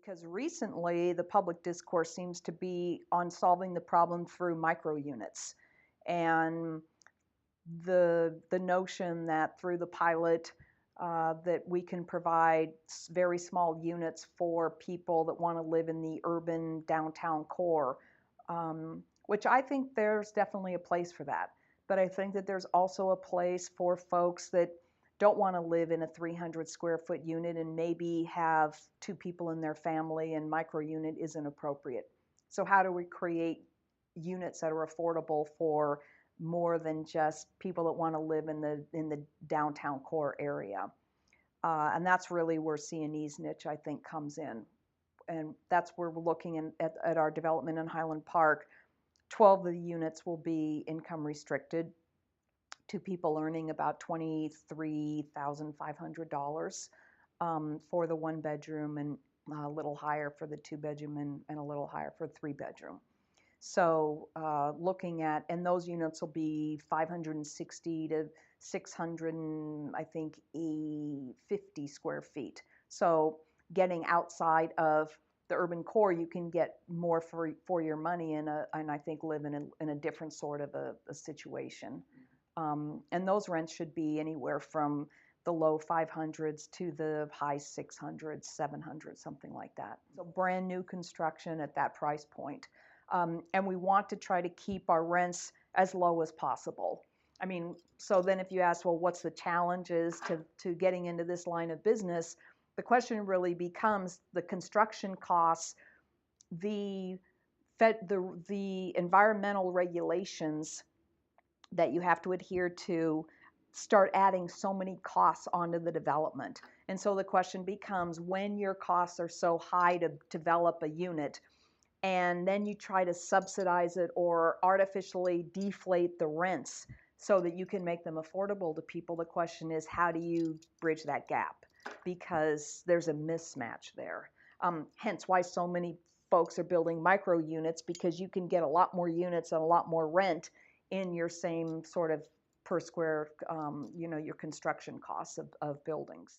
because recently the public discourse seems to be on solving the problem through micro units, and the notion that through the pilot that we can provide very small units for people that want to live in the urban downtown core, which I think there's definitely a place for that. But I think that there's also a place for folks that don't want to live in a 300 square foot unit and maybe have two people in their family, and micro unit isn't appropriate. So how do we create units that are affordable for more than just people that want to live in the downtown core area? And that's really where C&E's niche, I think, comes in. And that's where we're looking at our development in Highland Park. 12 of the units will be income restricted to people earning about $23,500 for the one bedroom, and a little higher for the two bedroom, and a little higher for the three bedroom. So looking at, and those units will be 560 to 600, I think, 50 square feet. So getting outside of the urban core, you can get more for your money, and I think live in a different sort of a situation. And those rents should be anywhere from the low 500s to the high 600s, 700s, something like that. So brand new construction at that price point. And we want to try to keep our rents as low as possible. I mean, so then if you ask, well, what's the challenges to getting into this line of business, the question really becomes the construction costs, the environmental regulations that you have to adhere to start adding so many costs onto the development. And so the question becomes, when your costs are so high to develop a unit, and then you try to subsidize it or artificially deflate the rents so that you can make them affordable to people, the question is, how do you bridge that gap? Because there's a mismatch there. Hence why so many folks are building micro units, because you can get a lot more units and a lot more rent in your same sort of per square, your construction costs of buildings.